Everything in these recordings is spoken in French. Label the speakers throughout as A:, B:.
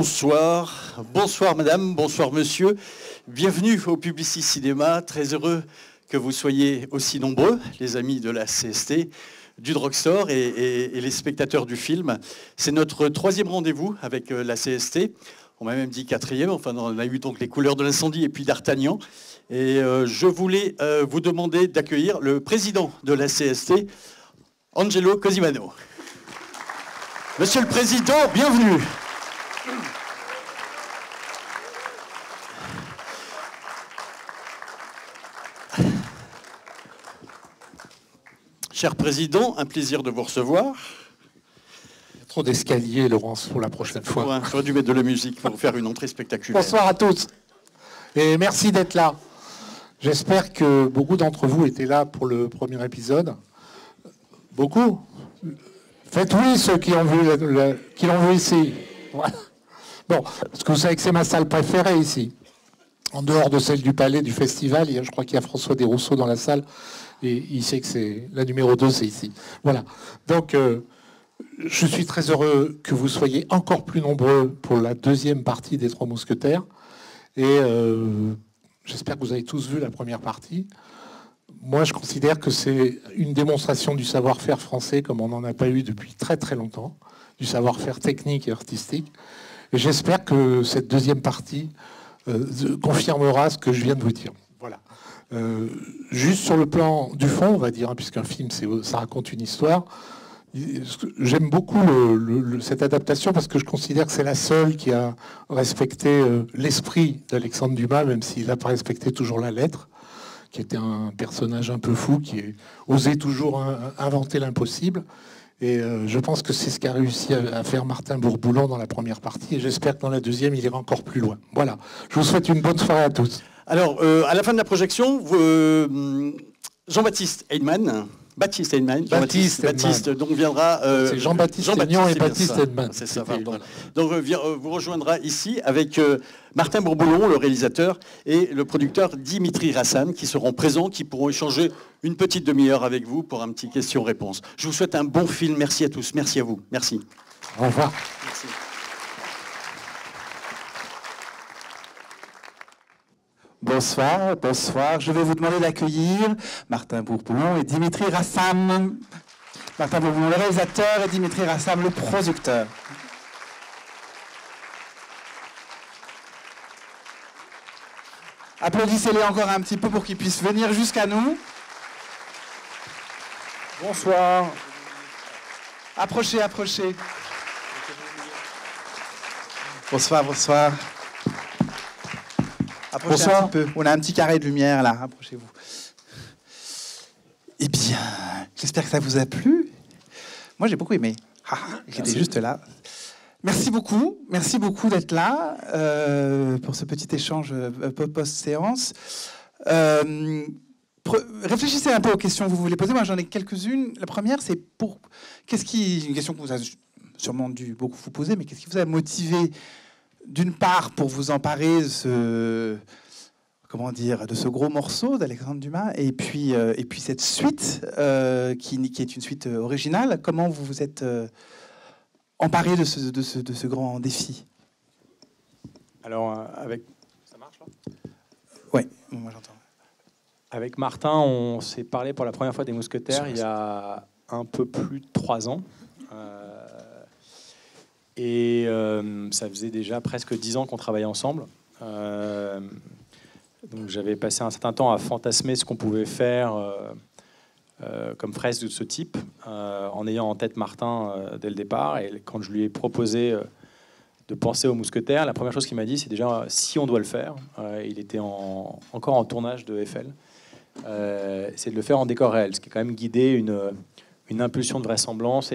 A: Bonsoir, bonsoir madame, bonsoir monsieur. Bienvenue au Publicis Cinéma, très heureux que vous soyez aussi nombreux, les amis de la CST, du Drugstore et les spectateurs du film. C'est notre troisième rendez-vous avec la CST. On m'a même dit quatrième, enfin on a eu donc les couleurs de l'incendie et puis d'Artagnan. Et je voulais vous demander d'accueillir le président de la CST, Angelo Cosimano. Monsieur le Président, bienvenue. Cher Président, un plaisir de vous recevoir.
B: Trop d'escaliers, Laurence, pour la prochaine fois.
A: Ouais, j'aurais dû mettre de la musique pour faire une entrée spectaculaire.
B: Bonsoir à tous et merci d'être là. J'espère que beaucoup d'entre vous étaient là pour le premier épisode. Beaucoup. Faites oui ceux qui l'ont vu ici. Voilà. Bon, parce que vous savez que c'est ma salle préférée ici. En dehors de celle du Palais, du Festival, je crois qu'il y a François Desrousseaux dans la salle. Et il sait que c'est la numéro 2, c'est ici. Voilà. Donc, je suis très heureux que vous soyez encore plus nombreux pour la deuxième partie des Trois Mousquetaires. Et j'espère que vous avez tous vu la première partie. Moi, je considère que c'est une démonstration du savoir-faire français comme on n'en a pas eu depuis très très longtemps, du savoir-faire technique et artistique. Et j'espère que cette deuxième partie confirmera ce que je viens de vous dire. Voilà. Juste sur le plan du fond, on va dire, hein, puisqu'un film, ça raconte une histoire. J'aime beaucoup cette adaptation parce que je considère que c'est la seule qui a respecté l'esprit d'Alexandre Dumas, même s'il n'a pas respecté toujours la lettre, qui était un personnage un peu fou, qui osait toujours inventer l'impossible. Et je pense que c'est ce qu'a réussi à faire Martin Bourboulon dans la première partie. Et j'espère que dans la deuxième, il ira encore plus loin. Voilà. Je vous souhaite une bonne soirée à tous.
A: Alors, à la fin de la projection, Jean-Baptiste Heinemann, donc viendra...
B: c'est Jean-Baptiste Aignan et Baptiste Heinemann.
A: C'est ça, pardon. Donc vous rejoindra ici avec Martin Bourboulon, le réalisateur, et le producteur Dimitri Rassan, qui seront présents, qui pourront échanger une petite demi-heure avec vous pour un petit question-réponse. Je vous souhaite un bon film. Merci à tous. Merci à vous. Merci.
B: Au revoir.
A: Merci.
C: Bonsoir, bonsoir. Je vais vous demander d'accueillir Martin Bourboulon et Dimitri Rassan. Martin Bourboulon, le réalisateur, et Dimitri Rassan, le producteur. Applaudissez-les encore un petit peu pour qu'ils puissent venir jusqu'à nous. Bonsoir. Approchez, approchez. Bonsoir, bonsoir. Approchez
B: Bonsoir.
C: un petit peu. On a un petit carré de lumière là. Approchez-vous. Eh bien, j'espère que ça vous a plu. Moi, j'ai beaucoup aimé. J'étais juste là. Merci beaucoup d'être là pour ce petit échange post-séance. Réfléchissez un peu aux questions que vous voulez poser. Moi, j'en ai quelques-unes. La première, c'est une question que vous avez sûrement dû beaucoup vous poser, mais qu'est-ce qui vous a motivé d'une part pour vous emparer de ce gros morceau d'Alexandre Dumas, et puis cette suite qui est une suite originale. Comment vous vous êtes emparé de ce grand défi?
D: Alors, ça marche là?
C: Oui, moi j'entends.
D: Avec Martin, on s'est parlé pour la première fois des Mousquetaires il y a un peu plus de 3 ans. Et ça faisait déjà presque 10 ans qu'on travaillait ensemble. Donc j'avais passé un certain temps à fantasmer ce qu'on pouvait faire comme fresque de ce type, en ayant en tête Martin dès le départ. Et quand je lui ai proposé de penser aux Mousquetaires, la première chose qu'il m'a dit, c'est déjà si on doit le faire. Il était encore en tournage de Eiffel. C'est de le faire en décor réel, ce qui est quand même guidé une impulsion de vraisemblance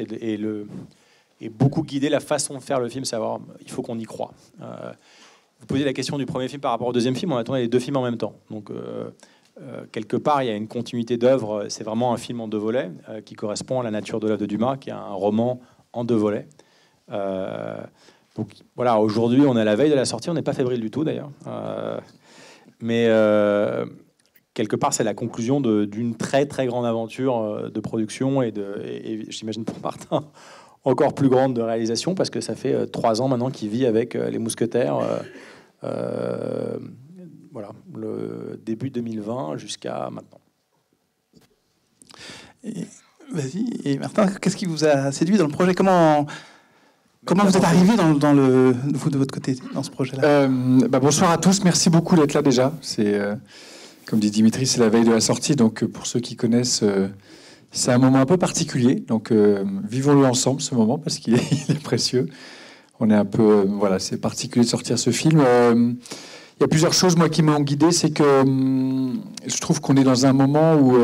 D: et beaucoup guider la façon de faire le film, savoir il faut qu'on y croit. Vous posez la question du premier film par rapport au deuxième film, on a tourné les 2 films en même temps. Donc quelque part, il y a une continuité d'œuvre. C'est vraiment un film en 2 volets qui correspond à la nature de l'œuvre de Dumas, qui est un roman en 2 volets. Donc voilà, aujourd'hui, on est à la veille de la sortie, on n'est pas fébrile du tout d'ailleurs. Mais quelque part, c'est la conclusion d'une très très grande aventure de production et j'imagine pour Martin encore plus grande de réalisation, parce que ça fait 3 ans maintenant qu'il vit avec les Mousquetaires. Voilà, le début 2020 jusqu'à maintenant.
C: Vas-y, et Martin, qu'est-ce qui vous a séduit dans le projet? Comment vous êtes arrivé vous, de votre côté, dans ce projet-là?
E: Bonsoir à tous, merci beaucoup d'être là déjà. C'est, comme dit Dimitri, c'est la veille de la sortie, donc pour ceux qui connaissent, c'est un moment un peu particulier. Donc vivons-le ensemble, ce moment, parce qu'il est précieux. On est un peu, voilà, c'est particulier de sortir ce film. Il y a plusieurs choses, moi, qui m'ont guidé. C'est que je trouve qu'on est dans un moment où,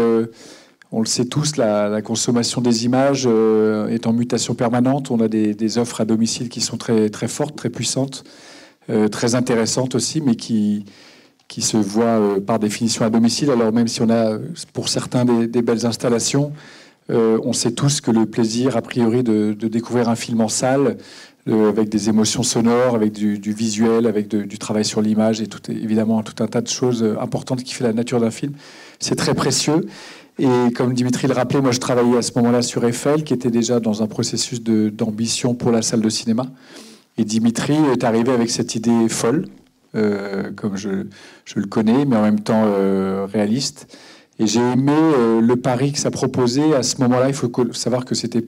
E: on le sait tous, la consommation des images est en mutation permanente. On a des offres à domicile qui sont très, très fortes, très puissantes, très intéressantes aussi, mais qui se voient par définition à domicile. Alors même si on a, pour certains, des belles installations, on sait tous que le plaisir, a priori, de découvrir un film en salle, avec des émotions sonores, avec du visuel, avec du travail sur l'image et évidemment tout un tas de choses importantes qui fait la nature d'un film. C'est très précieux. Et comme Dimitri le rappelait, moi je travaillais à ce moment-là sur Eiffel, qui était déjà dans un processus d'ambition pour la salle de cinéma. Et Dimitri est arrivé avec cette idée folle, comme je le connais, mais en même temps réaliste. Et j'ai aimé le pari que ça proposait. À ce moment-là, il faut savoir que c'était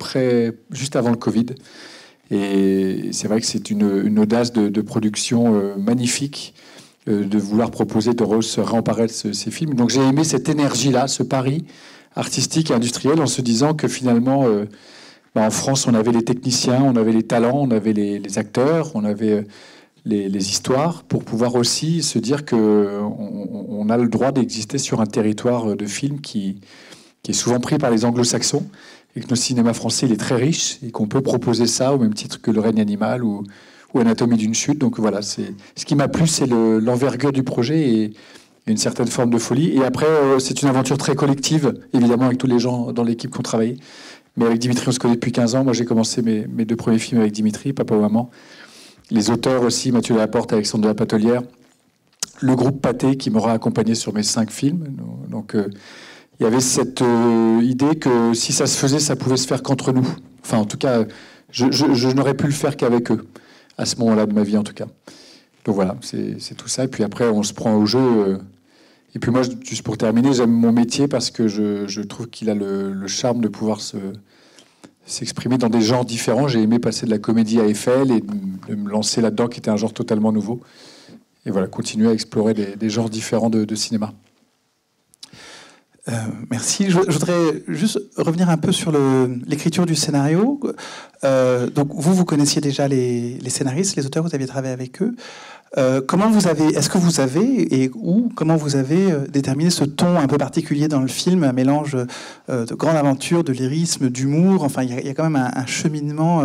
E: juste avant le Covid. Et c'est vrai que c'est une audace de production magnifique, de vouloir proposer de se réemparer de ces films. Donc j'ai aimé cette énergie-là, ce pari artistique et industriel, en se disant que finalement, en France, on avait les techniciens, on avait les talents, on avait les acteurs, on avait les histoires, pour pouvoir aussi se dire qu'on a le droit d'exister sur un territoire de films qui est souvent pris par les anglo-saxons, et que notre cinéma français il est très riche, et qu'on peut proposer ça au même titre que Le règne animal ou Anatomie d'une chute. Donc voilà, ce qui m'a plu, c'est l'envergure du projet et une certaine forme de folie. Et après, c'est une aventure très collective, évidemment, avec tous les gens dans l'équipe qui ont travaillé. Mais avec Dimitri, on se connaît depuis 15 ans. Moi, j'ai commencé mes 2 premiers films avec Dimitri, Papa ou Maman. Les auteurs aussi, Mathieu Delaporte, Alexandre de la Patelière. Le groupe Pathé, qui m'aura accompagné sur mes 5 films. Donc, il y avait cette idée que si ça se faisait, ça pouvait se faire qu'entre nous. Enfin, en tout cas, je n'aurais pu le faire qu'avec eux, à ce moment-là de ma vie, en tout cas. Donc voilà, c'est tout ça. Et puis après, on se prend au jeu. Et puis moi, juste pour terminer, j'aime mon métier parce que je trouve qu'il a le charme de pouvoir s'exprimer dans des genres différents. J'ai aimé passer de la comédie à Eiffel et de me lancer là-dedans, qui était un genre totalement nouveau. Et voilà, continuer à explorer des genres différents de cinéma.
C: Merci. Je voudrais juste revenir un peu sur l'écriture du scénario. Donc vous connaissiez déjà les scénaristes, les auteurs, vous aviez travaillé avec eux. Comment vous avez déterminé ce ton un peu particulier dans le film, un mélange de grande aventure, de lyrisme, d'humour. Enfin, il y a quand même un cheminement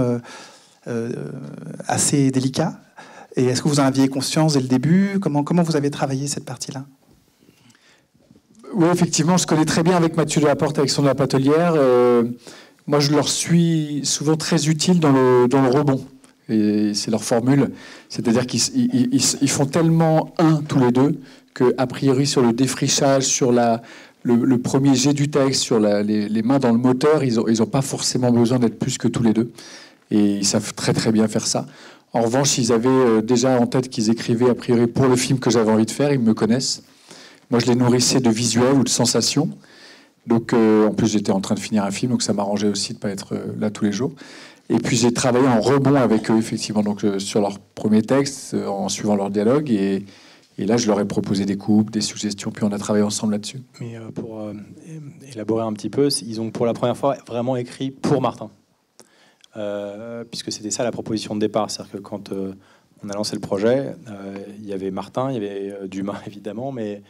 C: assez délicat. Et est-ce que vous en aviez conscience dès le début? Comment vous avez travaillé cette partie-là?
E: Oui, effectivement, je connais très bien avec Mathieu Delaporte, Alexandre de la Patelière. Moi, je leur suis souvent très utile dans le rebond. Et c'est leur formule. C'est-à-dire qu'ils font tellement tous les deux, qu'a priori, sur le défrichage, sur le premier jet du texte, sur les mains dans le moteur, ils ont pas forcément besoin d'être plus que tous les deux. Et ils savent très très bien faire ça. En revanche, ils avaient déjà en tête qu'ils écrivaient a priori pour le film que j'avais envie de faire. Ils me connaissent. Moi, je les nourrissais de visuels ou de sensations. Donc, en plus, j'étais en train de finir un film, donc ça m'arrangeait aussi de ne pas être là tous les jours. Et puis, j'ai travaillé en rebond avec eux, effectivement, donc, sur leur premier texte, en suivant leur dialogue. Et là, je leur ai proposé des coupes, des suggestions, puis on a travaillé ensemble là-dessus.
D: Mais pour élaborer un petit peu, ils ont pour la première fois vraiment écrit pour Martin. Puisque c'était ça la proposition de départ. C'est-à-dire que quand on a lancé le projet, il y avait Martin, il y avait Dumas, évidemment, mais...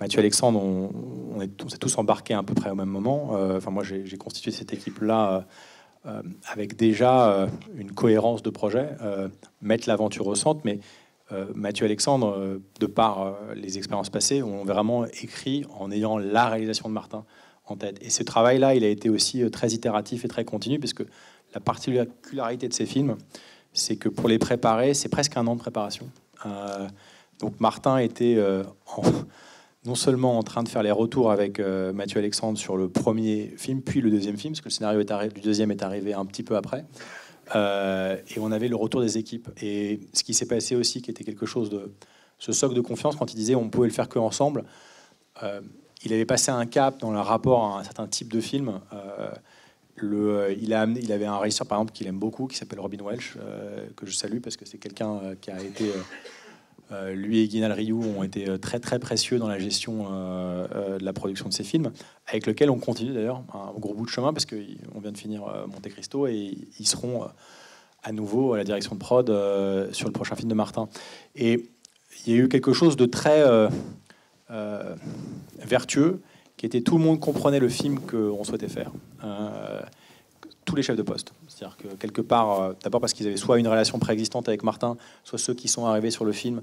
D: Mathieu Alexandre, on s'est tous embarqués à peu près au même moment. Moi, j'ai constitué cette équipe-là avec déjà une cohérence de projet, mettre l'aventure au centre. Mais Mathieu Alexandre, de par les expériences passées, ont vraiment écrit en ayant la réalisation de Martin en tête. Et ce travail-là, il a été aussi très itératif et très continu, puisque la particularité de ces films, c'est que pour les préparer, c'est presque un an de préparation. Donc Martin était non seulement en train de faire les retours avec Mathieu Alexandre sur le premier film, puis le deuxième film, parce que le scénario du deuxième est arrivé un petit peu après. Et on avait le retour des équipes. Et ce qui s'est passé aussi, qui était quelque chose de... Ce socle de confiance, quand il disait on pouvait le faire qu'ensemble, il avait passé un cap dans le rapport à un certain type de film. Il avait un réalisateur, par exemple, qu'il aime beaucoup, qui s'appelle Robin Welch, que je salue, parce que c'est quelqu'un qui a été... lui et Guinal Rioux ont été très très précieux dans la gestion de la production de ces films, avec lequel on continue d'ailleurs un gros bout de chemin, parce qu'on vient de finir Monte Cristo et ils seront à nouveau à la direction de prod sur le prochain film de Martin. Et il y a eu quelque chose de très vertueux, qui était tout le monde comprenait le film qu'on souhaitait faire. Tous les chefs de poste. C'est-à-dire que quelque part, d'abord parce qu'ils avaient soit une relation préexistante avec Martin, soit ceux qui sont arrivés sur le film,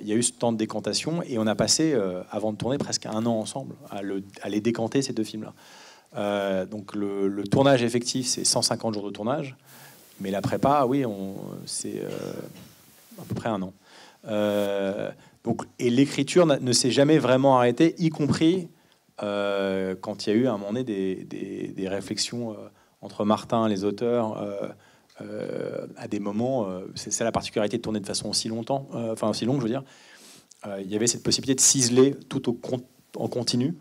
D: il y a eu ce temps de décantation et on a passé, avant de tourner, presque 1 an ensemble à les décanter, ces 2 films-là. Donc le tournage effectif, c'est 150 jours de tournage, mais la prépa, oui, c'est à peu près 1 an. Et l'écriture ne s'est jamais vraiment arrêtée, y compris quand il y a eu à un moment donné des réflexions entre Martin, les auteurs, à des moments, c'est ça la particularité de tourner de façon aussi longue, je veux dire. Il y avait cette possibilité de ciseler tout en continu.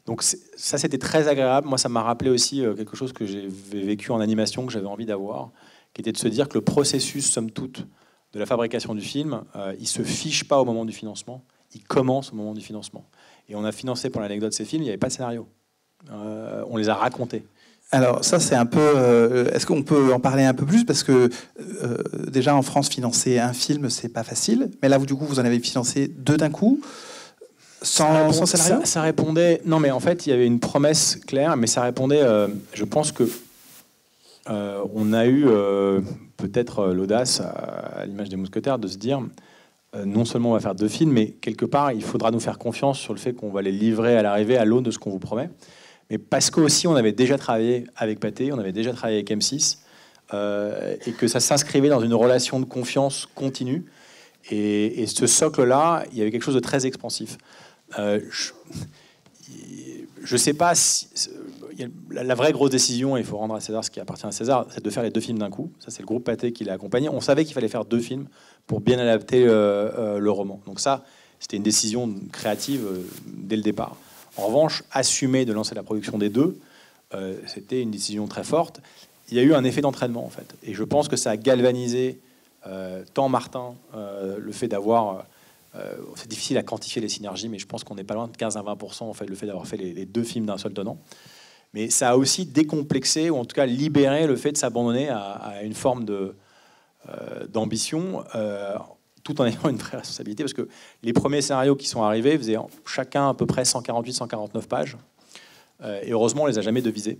D: Donc ça, c'était très agréable. Moi, ça m'a rappelé aussi quelque chose que j'ai vécu en animation, que j'avais envie d'avoir, qui était de se dire que le processus, somme toute, de la fabrication du film, il se fiche pas au moment du financement, il commence au moment du financement. Et on a financé, pour l'anecdote, ces films, il n'y avait pas de scénario. On les a racontés.
C: Alors ça, c'est un peu... est-ce qu'on peut en parler un peu plus? Parce que déjà, en France, financer un film, c'est pas facile. Mais là, du coup, vous en avez financé 2 d'un coup, sans scénario?
D: Ça répondait... Non, mais en fait, il y avait une promesse claire, mais ça répondait... je pense que on a eu peut-être l'audace, à l'image des Mousquetaires, de se dire... non seulement on va faire 2 films, mais quelque part, il faudra nous faire confiance sur le fait qu'on va les livrer à l'arrivée à l'aune de ce qu'on vous promet. Mais parce qu'aussi, on avait déjà travaillé avec Pathé, on avait déjà travaillé avec M6, et que ça s'inscrivait dans une relation de confiance continue. Et ce socle-là, il y avait quelque chose de très expansif. Je ne sais pas si... La vraie grosse décision, et il faut rendre à César ce qui appartient à César, c'est de faire les 2 films d'un coup. Ça, c'est le groupe Pathé qui l'a accompagné. On savait qu'il fallait faire 2 films pour bien adapter le roman. Donc ça, c'était une décision créative dès le départ. En revanche, assumer de lancer la production des 2, c'était une décision très forte. Il y a eu un effet d'entraînement, en fait. Et je pense que ça a galvanisé tant Martin, le fait d'avoir... c'est difficile à quantifier les synergies, mais je pense qu'on n'est pas loin de 15 à 20%, en fait, le fait d'avoir fait les 2 films d'un seul tenant. Mais ça a aussi décomplexé, ou en tout cas libéré le fait de s'abandonner à une forme d'ambition, tout en ayant une vraie responsabilité, parce que les premiers scénarios qui sont arrivés faisaient chacun à peu près 148-149 pages, et heureusement on les a jamais devisés,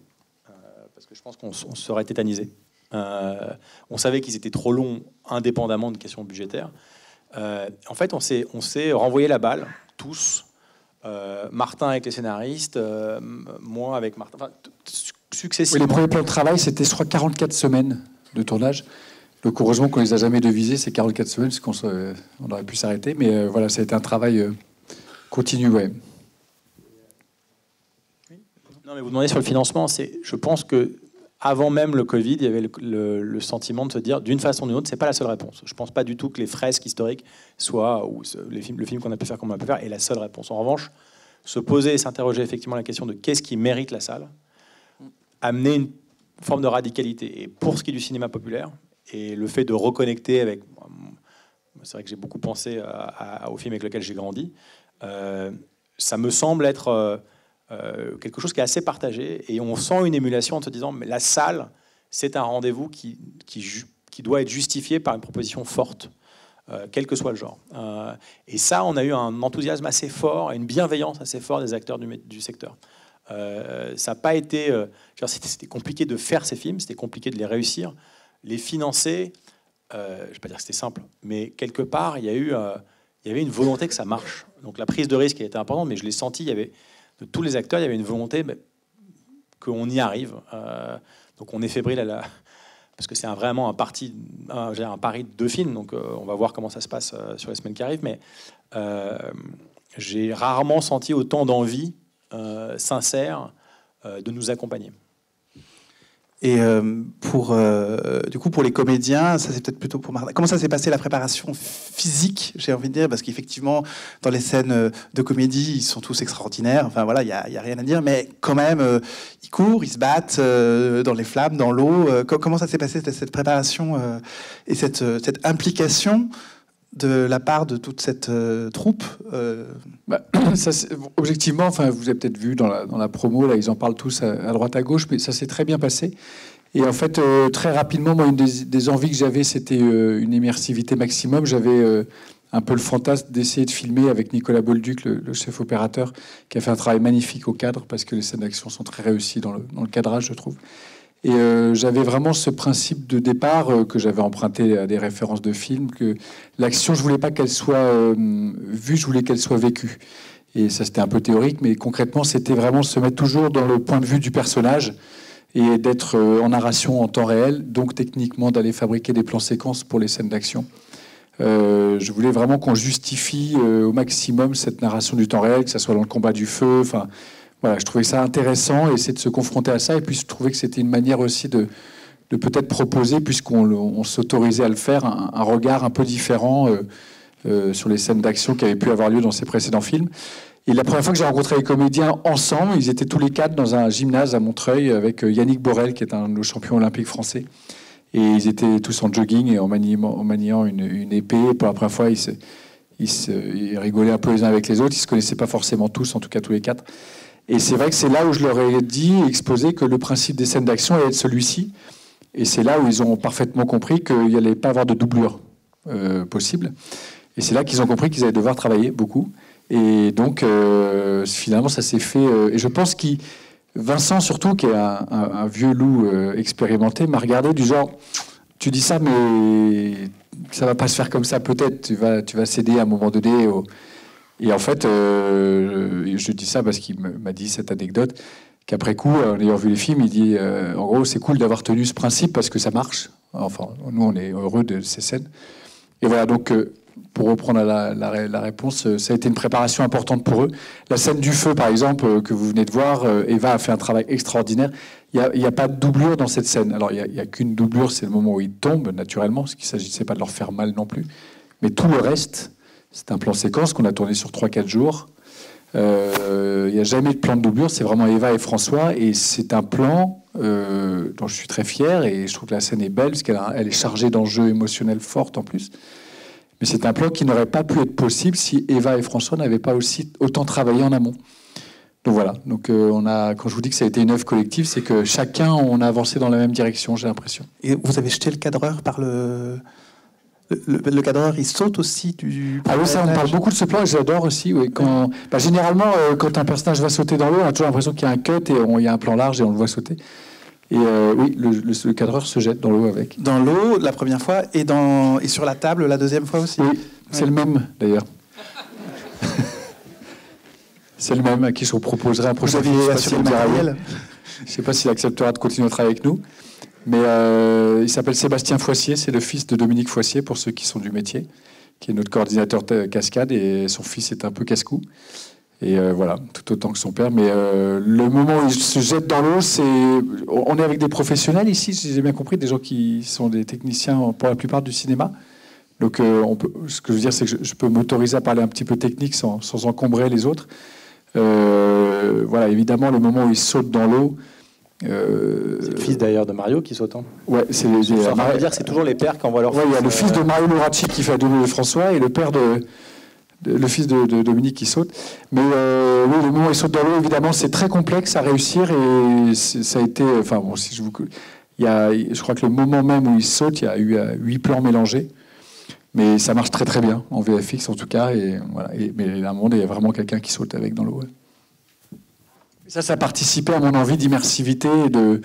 D: parce que je pense qu'on serait tétanisé. On savait qu'ils étaient trop longs, indépendamment de questions budgétaires. En fait, on s'est renvoyé la balle, tous, Martin avec les scénaristes, moi avec Martin, enfin, successivement.
E: Oui, les premiers plans de travail, c'était, je crois, 44 semaines de tournage. Donc heureusement qu'on les a jamais devisés, ces 44 semaines, parce qu'on aurait pu s'arrêter. Mais voilà, ça a été un travail continu. Ouais.
D: Non, mais vous demandez sur le financement. Je pense que avant même le Covid, il y avait le sentiment de se dire, d'une façon ou d'une autre, c'est pas la seule réponse. Je pense pas du tout que les fresques historiques soient, ou le film qu'on a pu faire, comme on a pu faire, est la seule réponse. En revanche, se poser et s'interroger effectivement la question de qu'est-ce qui mérite la salle, amener une forme de radicalité. Et pour ce qui est du cinéma populaire, et le fait de reconnecter avec... C'est vrai que j'ai beaucoup pensé au film avec lequel j'ai grandi. Ça me semble être quelque chose qui est assez partagé. Et on sent une émulation en se disant, mais la salle, c'est un rendez-vous qui doit être justifié par une proposition forte, quel que soit le genre. Et ça, on a eu un enthousiasme assez fort et une bienveillance assez forte des acteurs du secteur. Ça n'a pas été... c'était compliqué de faire ces films, c'était compliqué de les réussir. Les financer, je ne vais pas dire que c'était simple, mais quelque part, il y avait une volonté que ça marche. Donc la prise de risque était importante, mais je l'ai senti, de tous les acteurs, il y avait une volonté qu'on y arrive. Donc on est fébrile parce que c'est vraiment un pari de 2 films, donc on va voir comment ça se passe sur les semaines qui arrivent, mais j'ai rarement senti autant d'envie sincère de nous accompagner.
C: Et du coup, pour les comédiens, ça c'est peut-être plutôt pour Martin. Comment ça s'est passé la préparation physique, j'ai envie de dire, parce qu'effectivement, dans les scènes de comédie, ils sont tous extraordinaires. Enfin voilà, il y a rien à dire, mais quand même, ils courent, ils se battent dans les flammes, dans l'eau. Comment ça s'est passé cette préparation et cette implication de la part de toute cette troupe
E: objectivement, enfin, vous avez peut-être vu dans la promo, là, ils en parlent tous à droite à gauche, mais ça s'est très bien passé. Et en fait, très rapidement, moi, une des envies que j'avais, c'était une immersivité maximum. J'avais un peu le fantasme d'essayer de filmer avec Nicolas Bolduc, le chef opérateur, qui a fait un travail magnifique au cadre, parce que les scènes d'action sont très réussies dans le cadrage, je trouve. Et j'avais vraiment ce principe de départ que j'avais emprunté à des références de films, que l'action, je voulais pas qu'elle soit vue, je voulais qu'elle soit vécue. Et ça, c'était un peu théorique, mais concrètement, c'était vraiment se mettre toujours dans le point de vue du personnage et d'être en narration en temps réel, donc techniquement d'aller fabriquer des plans séquences pour les scènes d'action. Je voulais vraiment qu'on justifie au maximum cette narration du temps réel, que ce soit dans le combat du feu, enfin... Voilà, je trouvais ça intéressant, essayer de se confronter à ça. Et puis, je trouvais que c'était une manière aussi de peut-être proposer, puisqu'on s'autorisait à le faire, un regard un peu différent sur les scènes d'action qui avaient pu avoir lieu dans ces précédents films. Et la première fois que j'ai rencontré les comédiens ensemble, ils étaient tous les quatre dans un gymnase à Montreuil avec Yannick Borel, qui est un de nos champions olympiques français. Et ils étaient tous en jogging et en maniant une épée. Pour la première fois, ils rigolaient un peu les uns avec les autres. Ils ne se connaissaient pas forcément tous, en tout cas tous les quatre. Et c'est vrai que c'est là où je leur ai dit, exposé, que le principe des scènes d'action allait être celui-ci. Et c'est là où ils ont parfaitement compris qu'il n'y allait pas avoir de doublure possible. Et c'est là qu'ils ont compris qu'ils allaient devoir travailler beaucoup. Et donc, finalement, ça s'est fait. Et je pense que Vincent, surtout, qui est un vieux loup expérimenté, m'a regardé du genre, tu dis ça, mais ça ne va pas se faire comme ça, peut-être. Tu vas céder à un moment donné au... Et en fait, je dis ça parce qu'il m'a dit cette anecdote, qu'après coup, en ayant vu les films, il dit, en gros, c'est cool d'avoir tenu ce principe parce que ça marche. Enfin, nous, on est heureux de ces scènes. Et voilà, donc, pour reprendre la réponse, ça a été une préparation importante pour eux. La scène du feu, par exemple, que vous venez de voir, Eva a fait un travail extraordinaire. Il n'y a pas de doublure dans cette scène. Alors, il n'y a qu'une doublure, c'est le moment où ils tombent, naturellement, parce qu'il ne s'agissait pas de leur faire mal non plus. Mais tout le reste... C'est un plan séquence qu'on a tourné sur 3-4 jours. Il n'y a jamais de plan de doublure, c'est vraiment Eva et François. Et c'est un plan dont je suis très fier et je trouve que la scène est belle parce qu'elle est chargée d'enjeux émotionnels forts en plus. Mais c'est un plan qui n'aurait pas pu être possible si Eva et François n'avaient pas autant travaillé en amont. Donc voilà, donc, quand je vous dis que ça a été une œuvre collective, c'est que chacun, on a avancé dans la même direction, j'ai l'impression.
C: Et vous avez jeté le cadreur par le... Le cadreur, il saute aussi du...
E: Ah oui, ça, on parle beaucoup de ce plan et j'adore aussi. Oui, généralement, quand un personnage va sauter dans l'eau, on a toujours l'impression qu'il y a un cut et il y a un plan large et on le voit sauter. Et oui, le cadreur se jette dans l'eau avec.
C: Dans l'eau, la première fois, et sur la table, la deuxième fois aussi.
E: Oui, c'est le même, d'ailleurs. C'est le même à qui je vous proposerai un prochain film. Je ne sais pas s'il acceptera de continuer à travailler avec nous. Mais il s'appelle Sébastien Foissier, c'est le fils de Dominique Foissier, pour ceux qui sont du métier, qui est notre coordinateur cascade, et son fils est un peu casse-cou. Et voilà, tout autant que son père. Mais le moment où il se jette dans l'eau, on est avec des professionnels ici, si j'ai bien compris, des gens qui sont des techniciens pour la plupart du cinéma. Donc ce que je veux dire, c'est que je peux m'autoriser à parler un petit peu technique sans encombrer les autres. Voilà, évidemment, le moment où il saute dans l'eau,
D: c'est le fils d'ailleurs de Mario qui saute.
E: Ouais, c'est
D: toujours les pères qui envoient leur fils.
E: Il y a le fils de Mario Loracci qui fait double de François et le père le fils de Dominique qui saute. Mais oui, le moment où il saute dans l'eau, évidemment, c'est très complexe à réussir et ça a été. Enfin bon, je crois que le moment même où il saute, il y a eu 8 plans mélangés. Mais ça marche très très bien en VFX en tout cas. Et voilà. Mais à un moment, il y a vraiment quelqu'un qui saute avec dans l'eau. Ouais. Ça participait à mon envie d'immersivité et de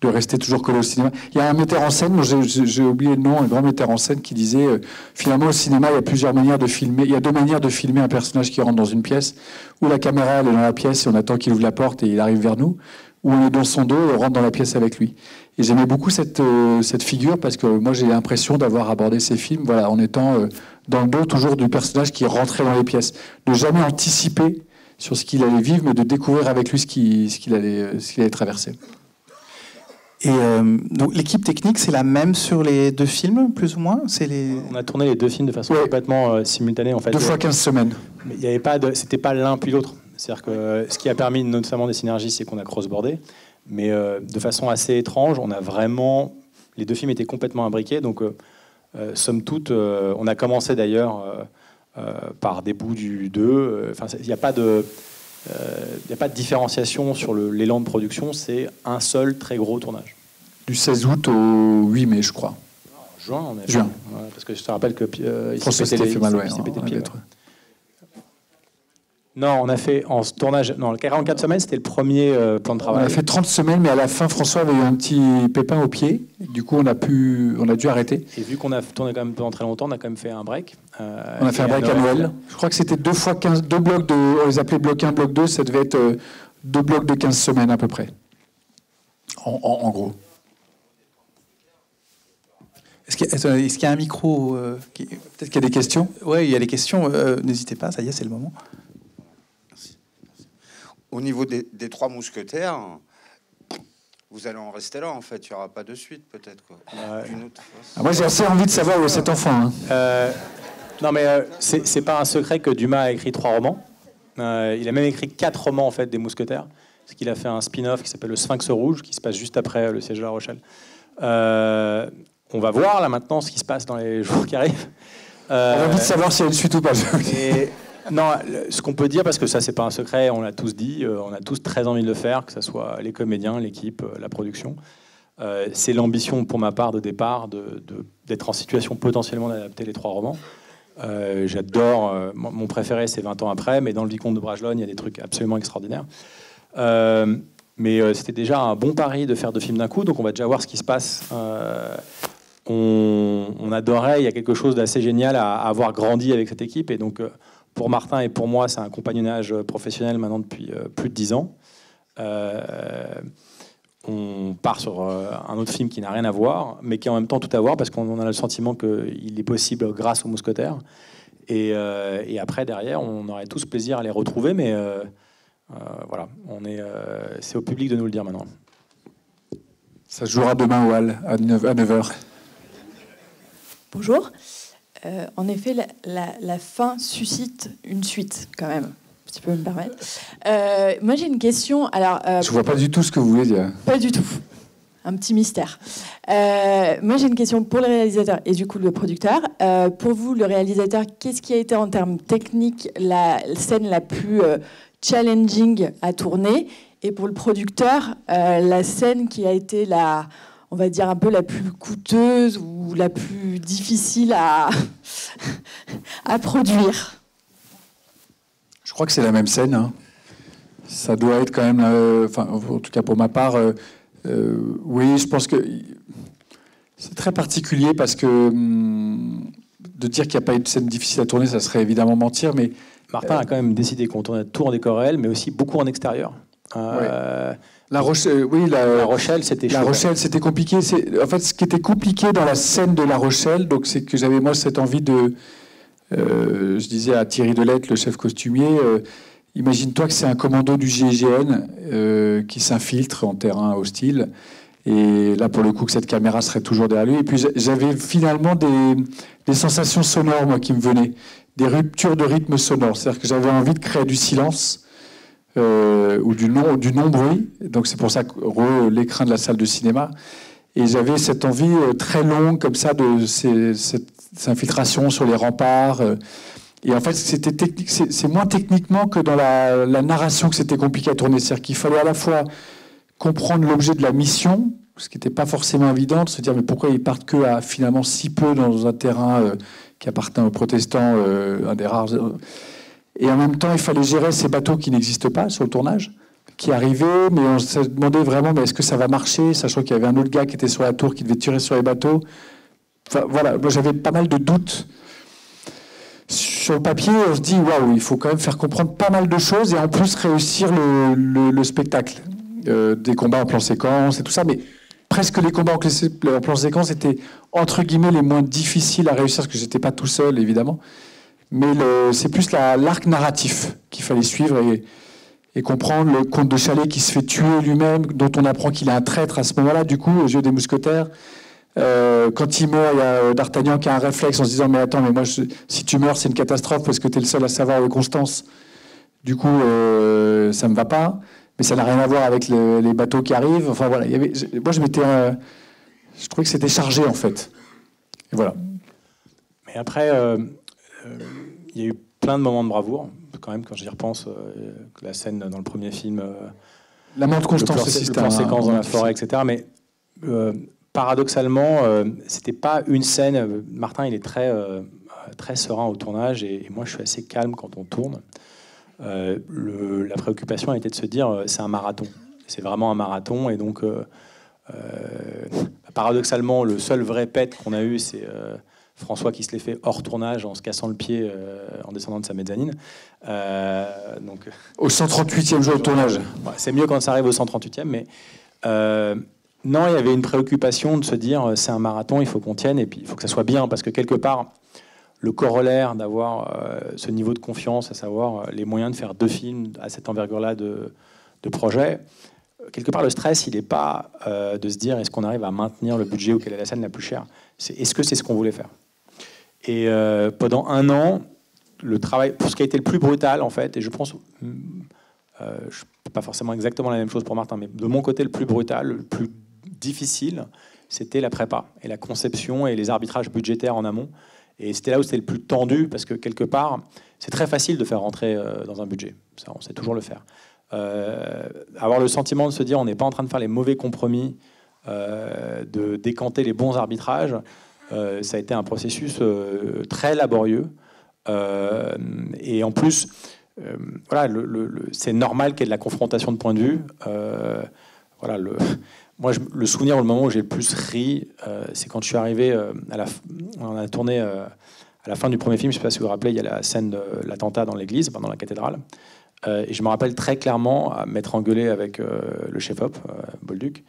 E: rester toujours collé au cinéma. Il y a un metteur en scène, j'ai oublié le nom, un grand metteur en scène qui disait finalement au cinéma, il y a plusieurs manières de filmer. Il y a 2 manières de filmer un personnage qui rentre dans une pièce, où la caméra elle est dans la pièce et on attend qu'il ouvre la porte et il arrive vers nous, où on est dans son dos et on rentre dans la pièce avec lui. Et j'aimais beaucoup cette figure parce que moi j'ai l'impression d'avoir abordé ces films voilà, en étant dans le dos toujours du personnage qui rentrait dans les pièces. De jamais anticiper sur ce qu'il allait vivre, mais de découvrir avec lui ce qu'il allait traverser.
C: Et donc l'équipe technique, c'est la même sur les 2 films, plus ou moins?
D: On a tourné les 2 films de façon complètement simultanée. En fait.
E: 2 fois 15 semaines.
D: Mais il y avait pas c'était pas l'un puis l'autre. C'est-à-dire que ce qui a permis notamment des synergies, c'est qu'on a cross-boardé. Mais de façon assez étrange, on a vraiment... Les 2 films étaient complètement imbriqués. Donc, somme toute, on a commencé d'ailleurs par des bouts du 2. Enfin, il n'y a pas de différenciation sur l'élan de production. C'est un seul très gros tournage.
E: Du 16 août au 8 mai, je crois.
D: Juin, on est.
E: Juin.
D: Ouais, parce que je te rappelle que
E: François s'était fait mal, ouais.
D: Non, on a fait en tournage. Non, le 44 semaines, c'était le premier plan de travail.
E: On a fait 30 semaines, mais à la fin, François avait eu un petit pépin au pied. Du coup, on a dû arrêter.
D: Et vu qu'on a tourné quand même pendant très longtemps, on a quand même fait un break.
E: On a fait un break annuel. Je crois que c'était 2 fois 15, 2 blocs de. On les appelait bloc 1, bloc 2. Ça devait être 2 blocs de 15 semaines à peu près. En gros.
C: Est-ce qu'il y a un micro
E: Peut-être qu'il y a des questions.
C: Oui, il y a des questions. N'hésitez pas, ça y est, c'est le moment.
F: Au niveau des 3 mousquetaires, vous allez en rester là, en fait. Il n'y aura pas de suite, peut-être.
E: Moi, j'ai assez envie de savoir où est cet enfant.
D: Non, mais c'est pas un secret que Dumas a écrit 3 romans. Il a même écrit 4 romans, en fait, des mousquetaires. Parce qu'il a fait un spin-off qui s'appelle Le Sphinx Rouge, qui se passe juste après le siège de La Rochelle. On va voir, là, maintenant, ce qui se passe dans les jours qui arrivent.
E: On a envie de savoir s'il y a une suite ou pas.
D: Non, ce qu'on peut dire, parce que ça, c'est pas un secret, on l'a tous dit, on a tous très envie de le faire, que ce soit les comédiens, l'équipe, la production. C'est l'ambition, pour ma part, de départ, d'être en situation potentiellement d'adapter les 3 romans. J'adore, mon préféré, c'est 20 ans après, mais dans le Vicomte de Bragelonne, il y a des trucs absolument extraordinaires. Mais c'était déjà un bon pari de faire 2 films d'un coup, donc on va déjà voir ce qui se passe. On adorait, il y a quelque chose d'assez génial à avoir grandi avec cette équipe, et donc... Pour Martin et pour moi, c'est un compagnonnage professionnel maintenant depuis plus de 10 ans. On part sur un autre film qui n'a rien à voir, mais qui a en même temps tout à voir, parce qu'on a le sentiment qu'il est possible grâce aux mousquetaires. Et après, derrière, on aurait tous plaisir à les retrouver, mais voilà, c'est au public de nous le dire maintenant.
E: Ça se jouera demain au Hall à 9h.
G: Bonjour. En effet, la fin suscite une suite, quand même, si tu peux me permettre. Moi, j'ai une question. Alors,
E: je vois pas du tout ce que vous voulez dire.
G: Pas du tout. Un petit mystère. Moi, j'ai une question pour le réalisateur et du coup le producteur. Pour vous, le réalisateur, qu'est-ce qui a été en termes techniques la scène la plus challenging à tourner? Et pour le producteur, la scène qui a été on va dire un peu la plus coûteuse ou la plus difficile à produire?
E: Je crois que c'est la même scène. Hein. Ça doit être quand même... en tout cas pour ma part, oui, je pense que c'est très particulier parce que de dire qu'il n'y a pas eu de scène difficile à tourner, ça serait évidemment mentir, mais...
D: Martin a quand même décidé qu'on tournait tout en décor réel, mais aussi beaucoup en extérieur.
E: La Rochelle, oui,
D: La Rochelle, c'était chaud.
E: La Rochelle, c'était compliqué. En fait, ce qui était compliqué dans la scène de La Rochelle, donc c'est que j'avais moi cette envie de, je disais à Thierry Delette, le chef costumier, imagine-toi que c'est un commando du GIGN qui s'infiltre en terrain hostile, et là pour le coup que cette caméra serait toujours derrière lui. Et puis j'avais finalement des sensations sonores moi qui me venaient, des ruptures de rythme sonore, c'est-à-dire que j'avais envie de créer du silence. Ou du non-bruit. Donc c'est pour ça que l'écran de la salle de cinéma. Et j'avais cette envie très longue comme ça de cette infiltration sur les remparts. Et en fait, c'est moins techniquement que dans la narration que c'était compliqué à tourner. C'est-à-dire qu'il fallait à la fois comprendre l'objet de la mission, ce qui n'était pas forcément évident, de se dire mais pourquoi ils partent que à finalement si peu dans un terrain qui appartient aux protestants, un des rares... Et en même temps, il fallait gérer ces bateaux qui n'existent pas sur le tournage, qui arrivaient, mais on se demandait vraiment, mais est-ce que ça va marcher, sachant qu'il y avait un autre gars qui était sur la tour, qui devait tirer sur les bateaux. Enfin, voilà, moi j'avais pas mal de doutes. Sur le papier, on se dit, waouh, il faut quand même faire comprendre pas mal de choses et en plus réussir le spectacle. des combats en plan séquence et tout ça, mais presque les combats en plan séquence étaient entre guillemets les moins difficiles à réussir, parce que j'étais pas tout seul évidemment, mais c'est plus l'arc narratif qu'il fallait suivre et comprendre le comte de Chalais qui se fait tuer lui-même, dont on apprend qu'il est un traître à ce moment-là, du coup, aux yeux des mousquetaires. Quand il meurt, il y a D'Artagnan qui a un réflexe en se disant « Mais attends, mais moi, si tu meurs, c'est une catastrophe parce que tu es le seul à savoir où est Constance. Du coup, ça me va pas. » Mais ça n'a rien à voir avec les bateaux qui arrivent. Enfin, voilà. Moi, je trouvais que c'était chargé, en fait. Et voilà.
D: Mais après, il y a eu plein de moments de bravoure, quand même, quand j'y repense. La scène dans le premier film...
E: La mort de Constance,
D: le plan séquence dans la forêt, etc. Mais paradoxalement, c'était pas une scène. Martin, il est très serein au tournage, et moi, je suis assez calme quand on tourne. La préoccupation a été de se dire, c'est un marathon. C'est vraiment un marathon, et donc, paradoxalement, le seul vrai pet qu'on a eu, c'est François qui se l'est fait hors tournage en se cassant le pied en descendant de sa mezzanine. Donc,
E: au 138e jour de tournage.
D: Ouais, c'est mieux quand ça arrive au 138e, mais non, il y avait une préoccupation de se dire c'est un marathon, il faut qu'on tienne, et puis il faut que ça soit bien, parce que quelque part, le corollaire d'avoir ce niveau de confiance, à savoir les moyens de faire 2 films à cette envergure-là de projet, quelque part, le stress, il n'est pas de se dire est-ce qu'on arrive à maintenir le budget ou quelle est la scène la plus chère. Est-ce que c'est ce qu'on voulait faire? Et pendant 1 an, le travail, pour ce qui a été le plus brutal, en fait, et je pense, pas forcément exactement la même chose pour Martin, mais de mon côté, le plus brutal, le plus difficile, c'était la prépa et la conception et les arbitrages budgétaires en amont. Et c'était là où c'était le plus tendu, parce que quelque part, c'est très facile de faire rentrer dans un budget. Ça, on sait toujours le faire. Avoir le sentiment de se dire on n'est pas en train de faire les mauvais compromis, de décanter les bons arbitrages, ça a été un processus très laborieux. Et en plus, voilà, c'est normal qu'il y ait de la confrontation de points de vue. Voilà, moi, le souvenir, le moment où j'ai le plus ri, c'est quand je suis arrivé on a tourné à la fin du premier film. Je ne sais pas si vous vous rappelez, il y a la scène de l'attentat dans l'église, dans la cathédrale. Et je me rappelle très clairement m'être engueulé avec le chef-op, Bolduc,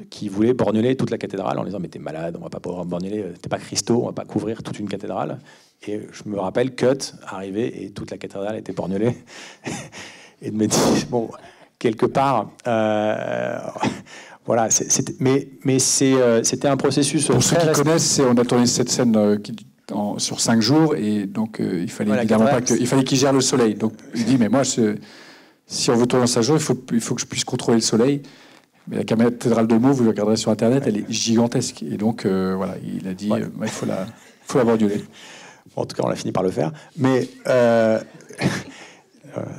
D: qui voulait borgneler toute la cathédrale en disant « Mais t'es malade, on va pas pouvoir borgneler, t'es pas Christo, on va pas couvrir toute une cathédrale. » Et je me rappelle, cut, arrivé, et toute la cathédrale était borgnelée. Et de me dire, bon, quelque part... voilà, mais c'était un processus...
E: Pour ceux qui connaissent, on a tourné cette scène sur 5 jours, et donc il fallait évidemment pas il fallait qu'il gère le soleil. Donc il dit, mais moi, si on veut tourner en 5 jours, il faut que je puisse contrôler le soleil. Mais la cathédrale de Meaux, vous regarderez sur Internet, elle est gigantesque. Et donc, voilà, il a dit, il faut la borduler.
D: En tout cas, on a fini par le faire. Mais...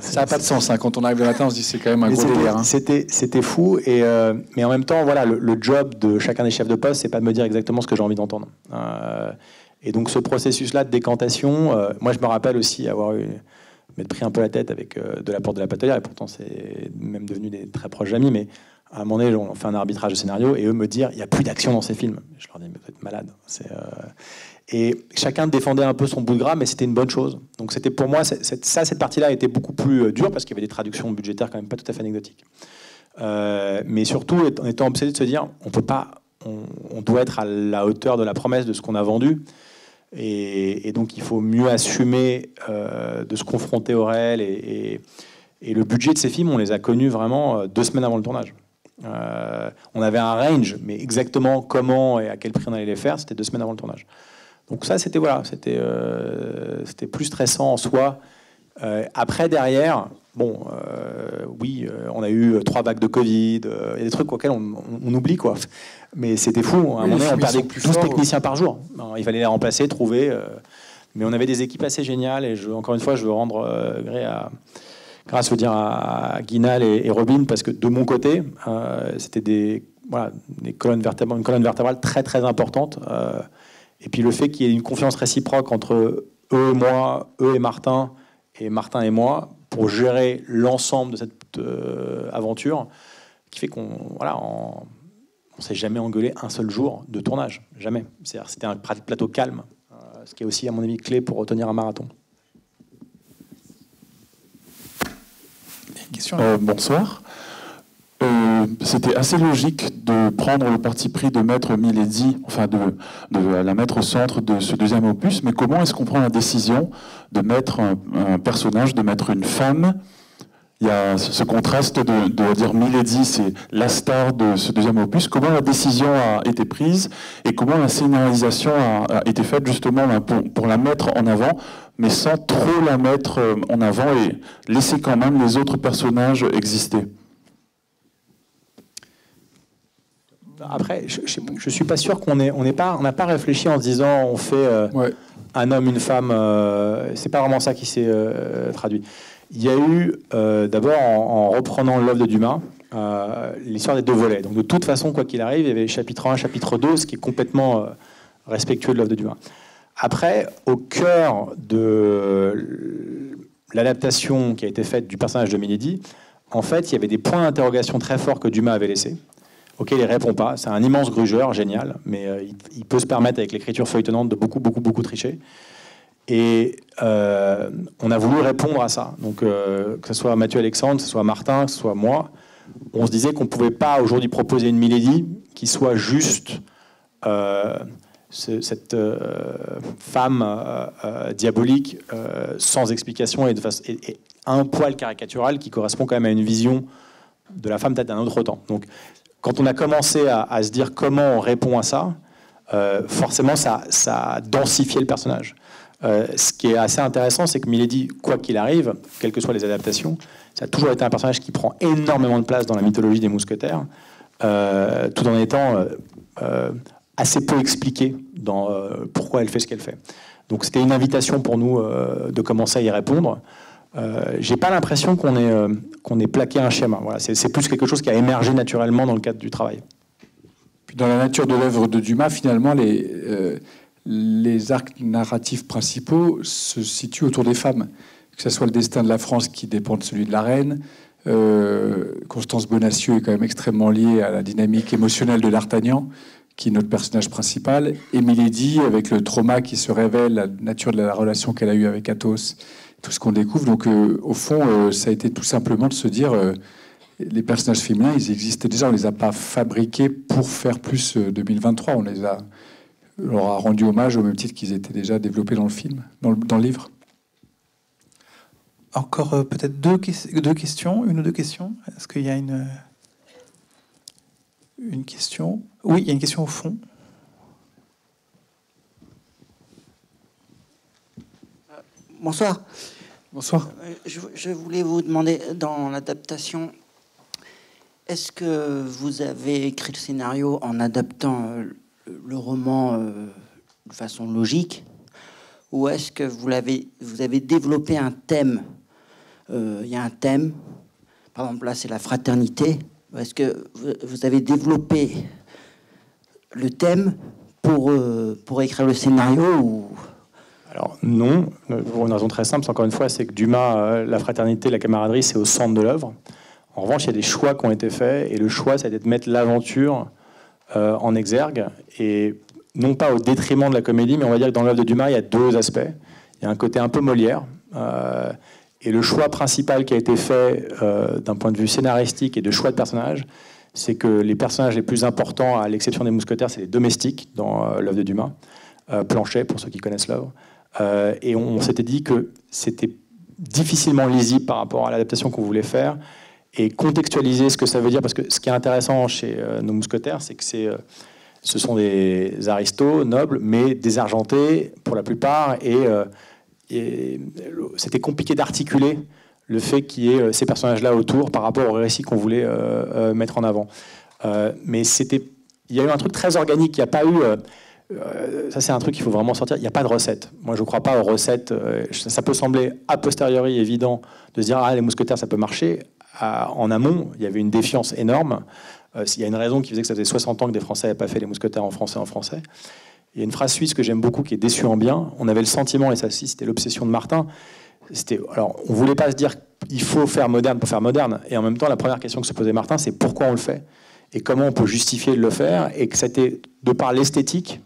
E: ça n'a pas de sens. Hein. Quand on arrive le matin, on se dit c'est quand même un gros délire. Hein.
D: C'était fou. Mais en même temps, voilà, le job de chacun des chefs de poste, c'est pas de me dire exactement ce que j'ai envie d'entendre. Et donc ce processus-là de décantation, moi je me rappelle aussi m'être pris un peu la tête avec de la porte de la Patelière, et pourtant c'est même devenu des très proches amis, mais à un moment donné, on fait un arbitrage de scénario, et eux me dire il n'y a plus d'action dans ces films. Je leur dis mais vous êtes malades. Et chacun défendait un peu son bout de gras, mais c'était une bonne chose. Donc c'était pour moi, cette partie-là était beaucoup plus dure, parce qu'il y avait des traductions budgétaires quand même pas tout à fait anecdotiques. Mais surtout, en étant obsédé de se dire, on doit être à la hauteur de la promesse de ce qu'on a vendu, et donc il faut mieux assumer de se confronter au réel. Et le budget de ces films, on les a connus vraiment 2 semaines avant le tournage. On avait un range, mais exactement comment et à quel prix on allait les faire, c'était 2 semaines avant le tournage. Donc ça, c'était plus stressant en soi. Après, derrière, bon, oui, on a eu 3 vagues de Covid, il y a des trucs auxquels on oublie, quoi. Mais c'était fou. À un moment donné, on perdait 12 techniciens par jour. Alors, il fallait les remplacer, trouver. Mais on avait des équipes assez géniales. Et encore une fois, je veux rendre grâce à Guinal et Robin, parce que de mon côté, c'était une colonne vertébrale très très importante. Et puis le fait qu'il y ait une confiance réciproque entre eux et moi, eux et Martin et moi, pour gérer l'ensemble de cette aventure, qui fait qu'on s'est jamais engueulé un seul jour de tournage, jamais. C'était un plateau calme, ce qui est aussi à mon avis clé pour retenir un marathon.
C: Question.
B: Bonsoir.
H: c'était assez logique de prendre le parti pris de mettre Milady, enfin de la mettre au centre de ce deuxième opus, mais comment est-ce qu'on prend la décision de mettre un personnage, de mettre une femme? Il y a ce contraste de dire Milady, c'est la star de ce deuxième opus. Comment la décision a été prise et comment la scénarisation a été faite justement pour la mettre en avant, mais sans trop la mettre en avant et laisser quand même les autres personnages exister?
D: Après, je suis pas sûr qu'on n'a pas réfléchi en se disant on fait un homme, une femme. C'est pas vraiment ça qui s'est traduit. Il y a eu, d'abord, en reprenant l'œuvre de Dumas, l'histoire des deux volets. Donc, de toute façon, quoi qu'il arrive, il y avait chapitre 1, chapitre 2, ce qui est complètement respectueux de l'œuvre de Dumas. Après, au cœur de l'adaptation qui a été faite du personnage de Milady, en fait, il y avait des points d'interrogation très forts que Dumas avait laissés, auxquels il ne répond pas. C'est un immense grugeur, génial, mais il peut se permettre, avec l'écriture feuilletonnante, de beaucoup tricher. Et on a voulu répondre à ça. Donc, que ce soit Mathieu Alexandre, que ce soit Martin, que ce soit moi, on se disait qu'on ne pouvait pas aujourd'hui proposer une Milady qui soit juste cette femme diabolique sans explication et un poil caricatural qui correspond quand même à une vision de la femme peut-être d'un autre temps. Donc, quand on a commencé à se dire comment on répond à ça, forcément, ça a densifié le personnage. Ce qui est assez intéressant, c'est que Milady, quoi qu'il arrive, quelles que soient les adaptations, ça a toujours été un personnage qui prend énormément de place dans la mythologie des mousquetaires, tout en étant assez peu expliqué dans pourquoi elle fait ce qu'elle fait. Donc c'était une invitation pour nous de commencer à y répondre. J'ai pas l'impression qu'on ait plaqué un schéma. Voilà, c'est plus quelque chose qui a émergé naturellement dans le cadre du travail.
E: Puis dans la nature de l'œuvre de Dumas, finalement, les arcs narratifs principaux se situent autour des femmes. Que ce soit le destin de la France qui dépend de celui de la reine. Constance Bonacieux est quand même extrêmement liée à la dynamique émotionnelle de d'Artagnan, qui est notre personnage principal. Et Milady, avec le trauma qui se révèle, la nature de la relation qu'elle a eue avec Athos, tout ce qu'on découvre. Donc, au fond, ça a été tout simplement de se dire... les personnages féminins, ils existaient déjà. On ne les a pas fabriqués pour faire plus 2023. On leur a rendu hommage au même titre qu'ils étaient déjà développés dans le film, dans le livre.
C: Encore peut-être deux questions, une ou deux questions. Est-ce qu'il y a une question? Oui, il y a une question au fond.
I: Bonsoir.
E: Bonsoir.
I: Je voulais vous demander, dans l'adaptation, est-ce que vous avez écrit le scénario en adaptant le roman de façon logique, ou est-ce que vous avez développé un thème? Il y a un thème, par exemple là c'est la fraternité. Est-ce que vous avez développé le thème pour écrire le scénario ou...
D: Alors non, pour une raison très simple, encore une fois, c'est que Dumas, la fraternité, la camaraderie, c'est au centre de l'œuvre. En revanche, il y a des choix qui ont été faits, et le choix, ça a été de mettre l'aventure en exergue, et non pas au détriment de la comédie, mais on va dire que dans l'œuvre de Dumas, il y a deux aspects. Il y a un côté un peu Molière, et le choix principal qui a été fait d'un point de vue scénaristique et de choix de personnages, c'est que les personnages les plus importants, à l'exception des mousquetaires, c'est les domestiques dans l'œuvre de Dumas, Planchet, pour ceux qui connaissent l'œuvre. Et on s'était dit que c'était difficilement lisible par rapport à l'adaptation qu'on voulait faire, et contextualiser ce que ça veut dire, parce que ce qui est intéressant chez nos mousquetaires, c'est que ce sont des aristos nobles, mais désargentés pour la plupart, et c'était compliqué d'articuler le fait qu'il y ait ces personnages-là autour par rapport au récit qu'on voulait mettre en avant. Mais il y a eu un truc très organique, il n'y a pas eu... ça, c'est un truc qu'il faut vraiment sortir. Il n'y a pas de recette. Moi, je ne crois pas aux recettes. Ça peut sembler a posteriori évident de se dire « Ah, les mousquetaires, ça peut marcher ». En amont, il y avait une défiance énorme. Il y a une raison qui faisait que ça faisait 60 ans que des Français n'avaient pas fait les mousquetaires en français. Il y a une phrase suisse que j'aime beaucoup qui est déçue en bien. On avait le sentiment, et ça aussi, c'était l'obsession de Martin. Alors, on ne voulait pas se dire qu'il faut faire moderne pour faire moderne. Et en même temps, la première question que se posait Martin, c'est pourquoi on le fait et comment on peut justifier de le faire. Et que c'était, de par l'esthétique,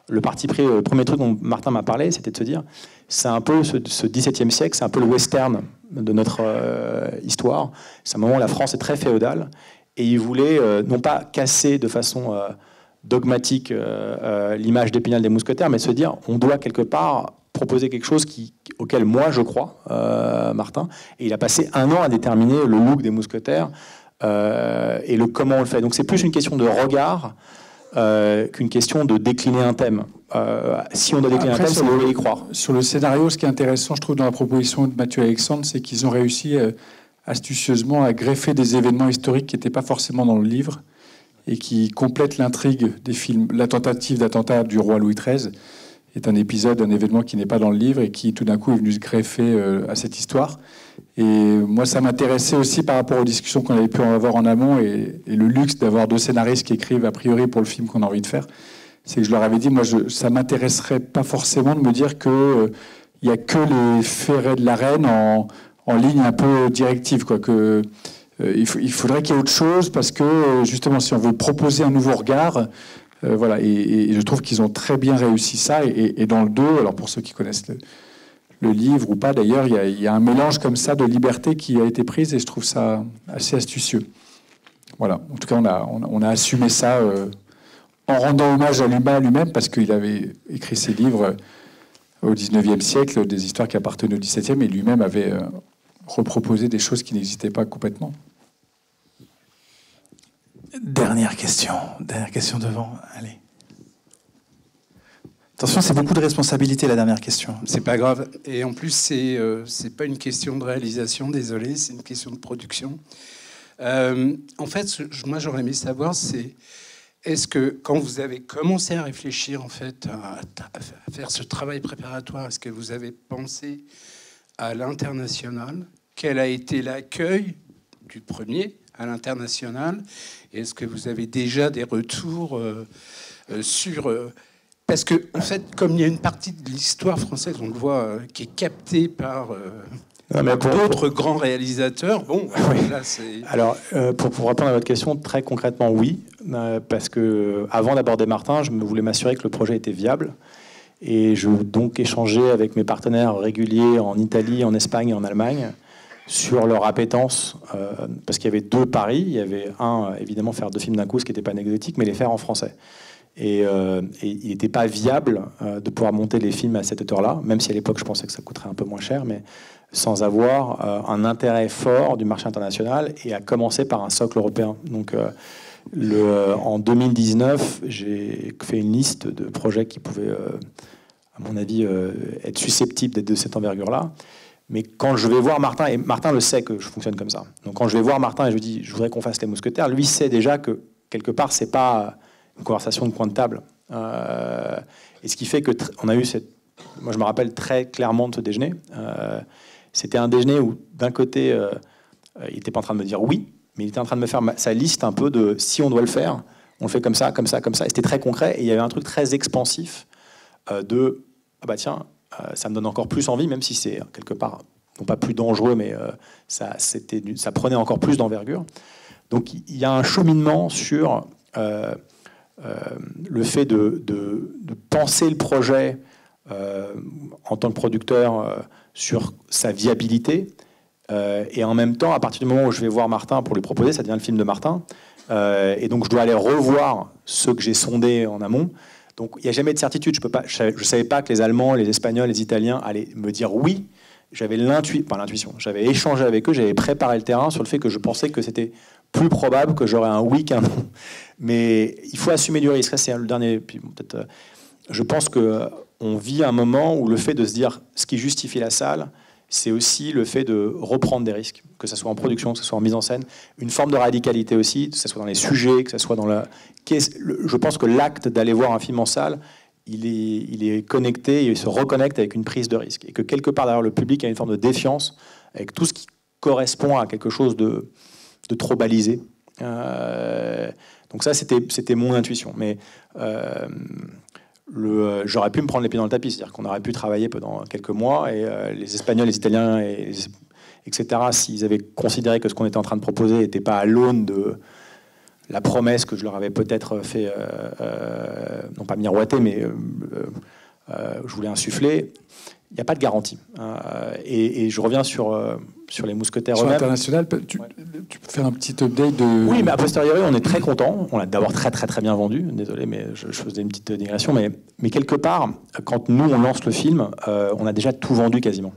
D: le parti pris, le premier truc dont Martin m'a parlé, c'était de se dire, c'est un peu ce XVIIe siècle, c'est un peu le western de notre histoire. C'est un moment où la France est très féodale. et il voulait non pas casser de façon dogmatique l'image d'Épinal des mousquetaires, mais se dire on doit quelque part proposer quelque chose auquel moi je crois, Martin, et il a passé 1 an à déterminer le look des mousquetaires et le comment on le fait. Donc c'est plus une question de regard qu'une question de décliner un thème. Si on doit décliner un thème, c'est de y croire.
E: Sur le scénario, ce qui est intéressant, je trouve, dans la proposition de Mathieu Alexandre, c'est qu'ils ont réussi astucieusement à greffer des événements historiques qui n'étaient pas forcément dans le livre et qui complètent l'intrigue des films. La tentative d'attentat du roi Louis XIII est un épisode, un événement qui n'est pas dans le livre et qui, tout d'un coup, est venu se greffer à cette histoire. Et moi, ça m'intéressait aussi par rapport aux discussions qu'on avait pu en avoir en amont et le luxe d'avoir 2 scénaristes qui écrivent a priori pour le film qu'on a envie de faire. C'est que je leur avais dit, moi, ça m'intéresserait pas forcément de me dire qu'il n'y a que les ferrets de la reine en ligne un peu directive, quoi. Il faudrait qu'il y ait autre chose parce que, justement, si on veut proposer un nouveau regard, voilà. Et je trouve qu'ils ont très bien réussi ça. Et dans le 2, alors pour ceux qui connaissent le livre ou pas, d'ailleurs, il y a un mélange comme ça de liberté qui a été prise et je trouve ça assez astucieux. Voilà. En tout cas, on a assumé ça en rendant hommage à Luma lui-même parce qu'il avait écrit ses livres au XIXe siècle, des histoires qui appartenaient au XVIIe, et lui-même avait reproposé des choses qui n'existaient pas complètement.
C: Dernière question devant. Allez. Attention, c'est beaucoup de responsabilité, la dernière question.
J: C'est pas grave. Et en plus, c'est pas une question de réalisation, désolé, c'est une question de production. En fait, moi, j'aurais aimé savoir, est-ce que quand vous avez commencé à réfléchir, en fait, à faire ce travail préparatoire, est-ce que vous avez pensé à l'international? Quel a été l'accueil du premier à l'international? Et est-ce que vous avez déjà des retours sur... parce que, en fait, comme il y a une partie de l'histoire française, on le voit, qui est captée par d'autres grands réalisateurs, bon, là, c'est...
D: Alors, pour répondre à votre question, très concrètement, oui. Parce que avant d'aborder Martin, je voulais m'assurer que le projet était viable. Et je donc échanger avec mes partenaires réguliers en Italie, en Espagne et en Allemagne sur leur appétence, parce qu'il y avait 2 paris. Il y avait un, évidemment, faire 2 films d'un coup, ce qui n'était pas anecdotique, mais les faire en français. Et il n'était pas viable de pouvoir monter les films à cette hauteur-là, même si à l'époque je pensais que ça coûterait un peu moins cher, mais sans avoir un intérêt fort du marché international et à commencer par un socle européen. Donc en 2019, j'ai fait une liste de projets qui pouvaient, à mon avis, être susceptibles d'être de cette envergure-là. Mais quand je vais voir Martin, et Martin le sait que je fonctionne comme ça, donc quand je vais voir Martin et je lui dis je voudrais qu'on fasse Les Mousquetaires, lui sait déjà que quelque part c'est pas une conversation de coin de table. Et ce qui fait que on a eu cette... Moi je me rappelle très clairement de ce déjeuner. C'était un déjeuner où d'un côté il n'était pas en train de me dire oui, mais il était en train de me faire sa liste un peu de si on doit le faire, on le fait comme ça, comme ça, comme ça. Et c'était très concret et il y avait un truc très expansif de ah bah tiens, ça me donne encore plus envie, même si c'est quelque part, non pas plus dangereux, mais ça prenait encore plus d'envergure. Donc il y a un cheminement sur le fait de penser le projet en tant que producteur sur sa viabilité, et en même temps, à partir du moment où je vais voir Martin pour lui proposer, ça devient le film de Martin, et donc je dois aller revoir ceux que j'ai sondés en amont. Donc il n'y a jamais de certitude. Je ne savais pas que les Allemands, les Espagnols, les Italiens allaient me dire oui. J'avais l'intuition. J'avais échangé avec eux, j'avais préparé le terrain sur le fait que je pensais que c'était plus probable que j'aurais un oui qu'un non. Mais il faut assumer du risque. Ça, c'est le dernier. Puis, peut-être, je pense qu'on vit un moment où le fait de se dire ce qui justifie la salle, c'est aussi le fait de reprendre des risques, que ce soit en production, que ce soit en mise en scène, une forme de radicalité aussi, que ce soit dans les sujets, que ce soit dans je pense que l'acte d'aller voir un film en salle, il est connecté, il se reconnecte avec une prise de risque. Et que quelque part derrière le public, il y a une forme de défiance avec tout ce qui correspond à quelque chose de trop balisé. Donc ça, c'était mon intuition. Mais j'aurais pu me prendre les pieds dans le tapis. C'est-à-dire qu'on aurait pu travailler pendant quelques mois et les Espagnols, les Italiens, etc., s'ils avaient considéré que ce qu'on était en train de proposer n'était pas à l'aune de la promesse que je leur avais peut-être fait, non pas miroiter, mais je voulais insuffler, il n'y a pas de garantie. Et je reviens sur les mousquetaires
E: sur
D: eux-mêmes.
E: l'international, Tu peux faire un petit update de...
D: Oui, mais a posteriori, on est très content. On l'a d'abord très très bien vendu. Désolé, mais je faisais une petite digression. Mais quelque part, quand nous, on lance le film, on a déjà tout vendu quasiment.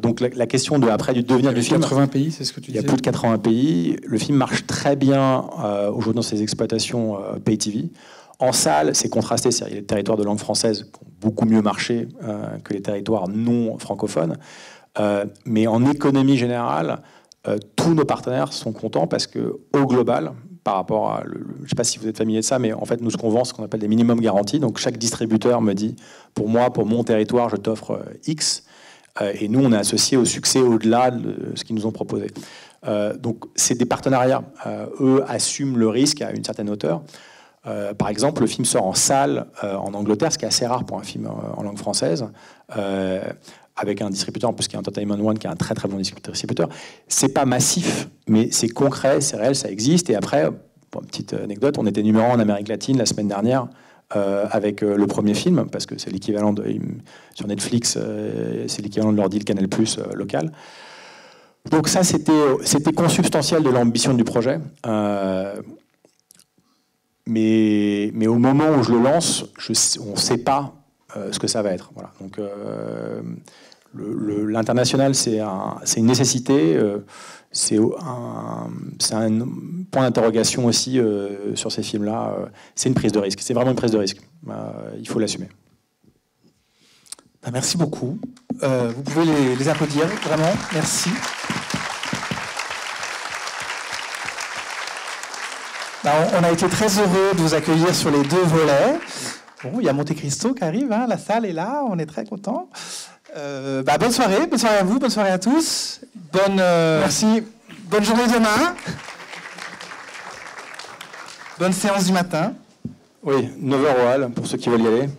D: Donc la question de après du devenir du film...
E: 80 pays, c'est ce que tu disais.
D: Il y a plus de 80 pays. Le film marche très bien aujourd'hui dans ses exploitations pay TV. En salle, c'est contrasté. C'est-à-dire, il y a des territoires de langue française qui ont beaucoup mieux marché que les territoires non francophones. Mais en économie générale, tous nos partenaires sont contents parce que, au global, par rapport à... je ne sais pas si vous êtes familier de ça, mais en fait, nous, ce qu'on vend, c'est ce qu'on appelle des minimum garanties. Donc, chaque distributeur me dit, pour moi, pour mon territoire, je t'offre X. Et nous, on est associés au succès au-delà de ce qu'ils nous ont proposé. Donc, c'est des partenariats. Eux assument le risque à une certaine hauteur. Par exemple, le film sort en salle en Angleterre, ce qui est assez rare pour un film en langue française, avec un distributeur, en plus qui est Entertainment One, qui est un très très bon distributeur. C'est pas massif, mais c'est concret, c'est réel, ça existe. Et après, pour une petite anecdote, on était numéro 1 en Amérique latine la semaine dernière avec le premier film, parce que c'est l'équivalent sur Netflix, c'est l'équivalent de leur deal Canal+ local. Donc ça, c'était consubstantiel de l'ambition du projet. Mais au moment où je le lance, on ne sait pas ce que ça va être. Voilà. Donc l'international, c'est une nécessité. C'est un point d'interrogation aussi sur ces films-là. C'est une prise de risque. C'est vraiment une prise de risque. Il faut l'assumer.
C: Merci beaucoup. Vous pouvez les applaudir, vraiment. Merci. On a été très heureux de vous accueillir sur les 2 volets. Bon, il y a Monte Cristo qui arrive, hein, la salle est là, on est très contents. Bonne soirée à vous, bonne soirée à tous. Merci. Bonne journée demain. Bonne séance du matin.
D: Oui, 9h au hall pour ceux qui veulent y aller.